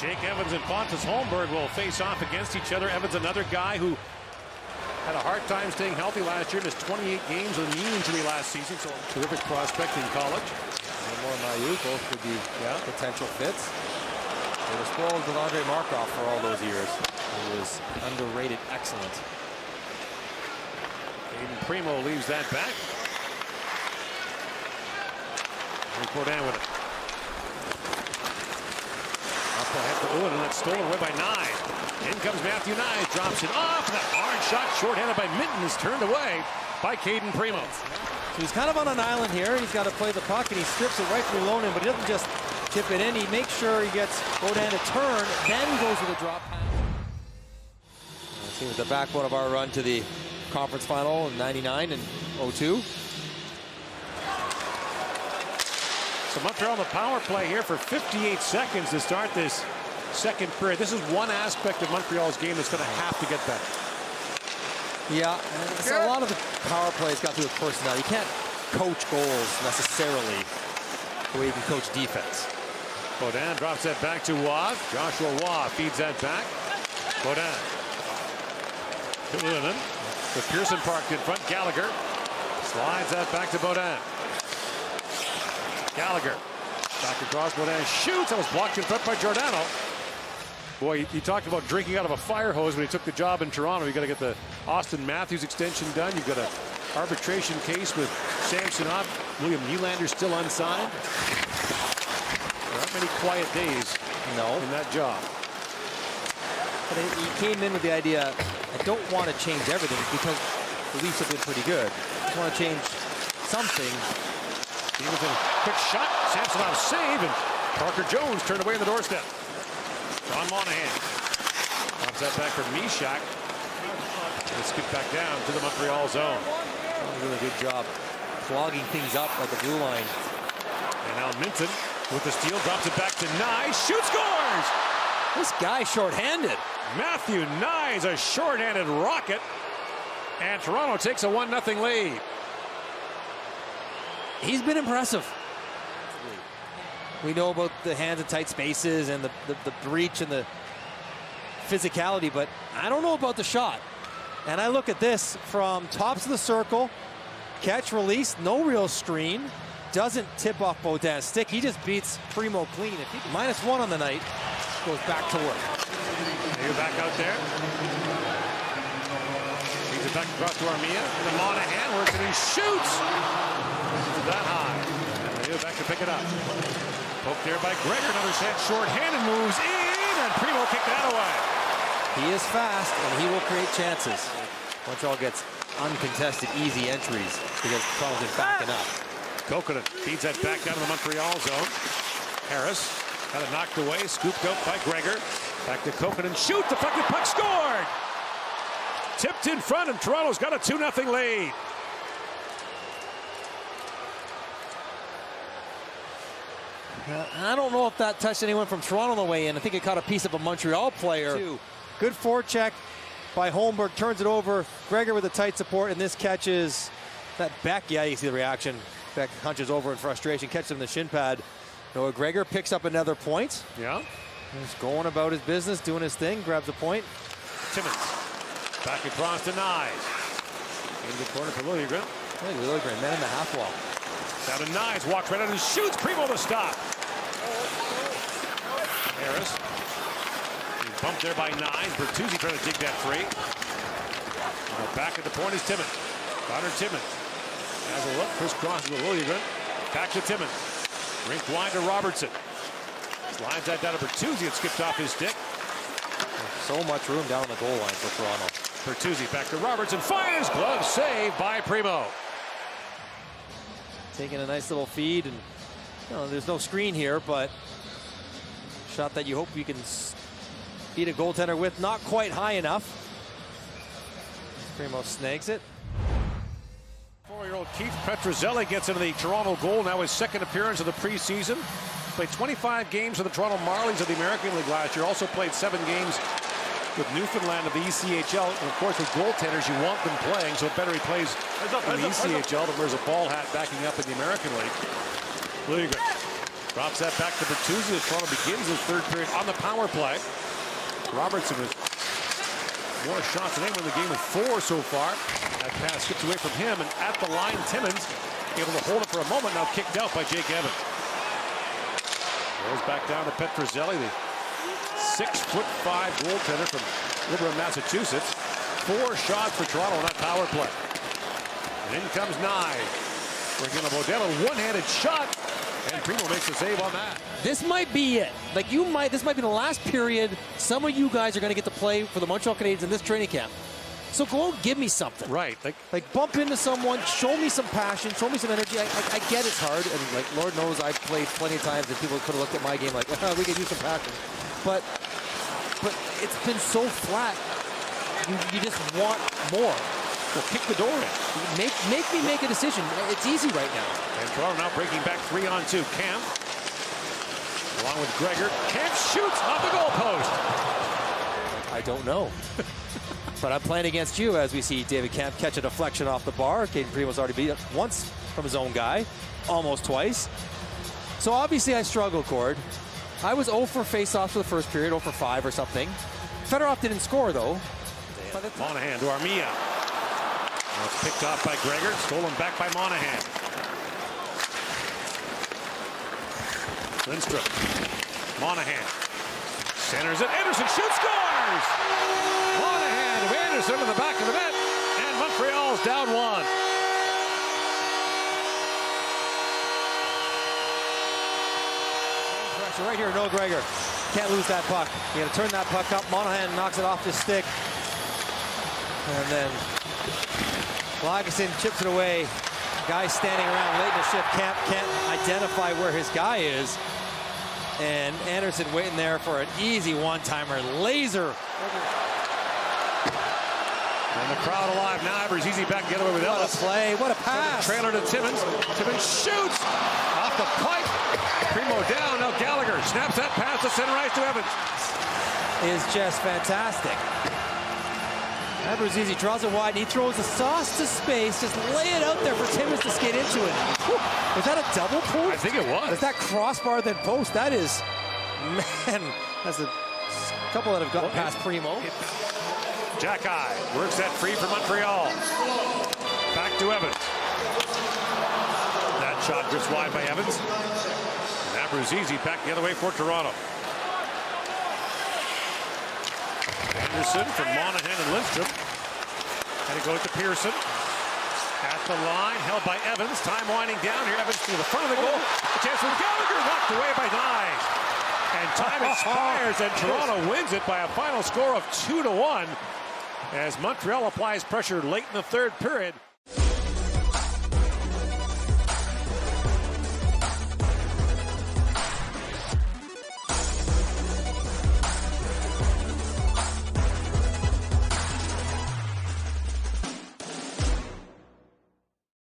Jake Evans and Pontus Holmberg will face off against each other. Evans, another guy who had a hard time staying healthy last year. Missed 28 games with a knee injury last season. So terrific prospect in college. And more Mailloux, both could be potential fits. They were spoiled with Andre Markov for all those years. He was underrated, excellent. Caden Primo leaves that back. Boudin with it. Up ahead to Owen, and that's stolen away by Knies. In comes Matthew Knies, drops it off. That hard shot, shorthanded by Minton, is turned away by Caden Primo. So he's kind of on an island here. He's got to play the puck, and he strips it right from Lonin, but he doesn't just tip it in. He makes sure he gets Boudin to turn, then goes with a drop pass. Seems the backbone of our run to the conference final in '99 and '02. So Montreal on the power play here for 58 seconds to start this second period. This is one aspect of Montreal's game that's going to have to get better. Yeah, so a lot of the power plays got to do with personnel. You can't coach goals necessarily the way you can coach defense. Boudin drops that back to Waugh. Joshua Waugh feeds that back. Boudin. To Linen. With Pearson parked in front. Gallagher slides that back to Boudin. Gallagher back across. Boudin shoots. That was blocked in front by Giordano. Boy, he talked about drinking out of a fire hose when he took the job in Toronto. You got to get the Austin Matthews extension done. You've got an arbitration case with Samsonov. William Nylander still unsigned. There aren't many quiet days in that job. But he came in with the idea, I don't want to change everything because the Leafs have been pretty good. I just want to change something. Stevenson, quick shot. Samsonov save, and Parker Jones turned away on the doorstep. John Monahan drops that back for Mishak. Let's get back down to the Montreal zone. Doing a good job clogging things up at the blue line. And now Minton with the steal, drops it back to Knies. Shoots, scores! This guy shorthanded. Matthew Knies, a shorthanded rocket. And Toronto takes a 1-0 lead. He's been impressive. We know about the hands in tight spaces and the breach and the physicality, but I don't know about the shot. And I look at this from tops of the circle, catch, release, no real screen, doesn't tip off Boudin's stick. He just beats Primo clean. If he -1 on the night, goes back to work. You're back out there. Feeds it back across to Armia. The Monahan works and he shoots. That high. And you're back to pick it up. Poked there by Gregor. Another set short-handed, moves in, and Primo kicked that away. He is fast, and he will create chances. Montreal gets uncontested, easy entries because Toronto's been backing up. Kokkonen feeds that back down to the Montreal zone. Harris had it knocked away, scooped out by Gregor. Back to Kokkonen, shoots, deflected puck, scored! Tipped in front, and Toronto's got a 2-0 lead. I don't know if that touched anyone from Toronto on the way in. I think it caught a piece of a Montreal player. Good forecheck by Holmberg, turns it over. Gregor with a tight support, and this catches that Beck. Yeah, you see the reaction. Beck hunches over in frustration, catches him in the shin pad. Noah Gregor picks up another point. Yeah. He's going about his business, doing his thing, grabs a point. Timmins back across to Knies. Into the corner for Liljegren. Liljegren, man in the half wall. Down to Knies, walks right out and shoots. Primo to stop. Harris. He's bumped there by Knies. Bertuzzi trying to dig that free. Now back at the point is Timmins. Connor Timmins has a look. Crisscrosses with Liljegren. Back to Timmins. Rink wide to Robertson. Slides that down to Bertuzzi. It skipped off his stick. So much room down the goal line for Toronto. Bertuzzi back to Robertson. Fires. Glove save by Primo. Taking a nice little feed, and there's no screen here, but shot that you hope you can beat a goaltender with. Not quite high enough. Primo snags it. 4-year-old Keith Petruzzelli gets into the Toronto goal. Now his second appearance of the preseason. Played 25 games for the Toronto Marlies of the American League last year. Also played 7 games with Newfoundland of the ECHL. And of course, with goaltenders, you want them playing, so it better he plays in the ECHL than wears a ball hat backing up in the American League. Liljegren Drops that back to Bertuzzi as Toronto begins his third period on the power play. Robertson with more shots than anyone in the game with 4 so far. That pass skips away from him, and at the line, Timmins able to hold it for a moment, now kicked out by Jake Evans. Goes back down to Petrozelli, the 6'5" goaltender from Liberum, Massachusetts. 4 shots for Toronto on that power play. And in comes Knies. Bringing up Odell, a one-handed shot, and Primo makes the save on that. This might be it. Like this might be the last period some of you guys are going to get to play for the Montreal Canadiens in this training camp. So go and give me something. Right. Like bump into someone, show me some passion, show me some energy. I get it's hard, and like Lord knows I've played plenty of times and people could have looked at my game like, we could use some passion. But it's been so flat. You just want more. Well, kick the door in. Make me make a decision. It's easy right now. And Toronto now breaking back 3-on-2. Camp, along with Gregor. Camp shoots off the goalpost. I don't know. But I'm playing against you as we see David Camp catch a deflection off the bar. Caden Primo's already beat it once from his own guy, almost twice. So obviously I struggled, Cord. I was 0 for face-offs for the first period, 0 for 5 or something. Fedorov didn't score, though. Monahan to Armia. Now it's picked off by Gregor, stolen back by Monahan. Lindstrom. Monahan. Centers it. Anderson shoots, scores! Monahan to Anderson in the back of the net, and Montreal's down 1. Pressure right here, no Gregor. Can't lose that puck. You got to turn that puck up. Monahan knocks it off his stick. And then Lagesson chips it away. Guy standing around late in the shift. Camp can't identify where his guy is. And Anderson waiting there for an easy one-timer. Laser. And the crowd alive now. Easy back to get away with Ellis. What a play. What a pass. Trailer to Timmins. Timmins shoots off the pipe. Primo down. Now Gallagher snaps that pass to center ice to Evans. Is just fantastic. Easy draws it wide, and he throws the sauce to space. Just lay it out there for Timmins to skate into it. Whew. Was that a double post? I think it was. Is that crossbar then post? That is, man, that's a couple that have gotten past Primo. Jack-Eye works that free for Montreal. Back to Evans. That shot drifts wide by Evans. And Abruzzese back the other way for Toronto. Anderson from Monahan and Lindstrom. And it goes to Pearson. At the line, held by Evans. Time winding down here. Evans to the front of the goal. A chance for Gallagher, knocked away by Knies. And time expires, and Toronto wins it by a final score of 2-1 as Montreal applies pressure late in the third period.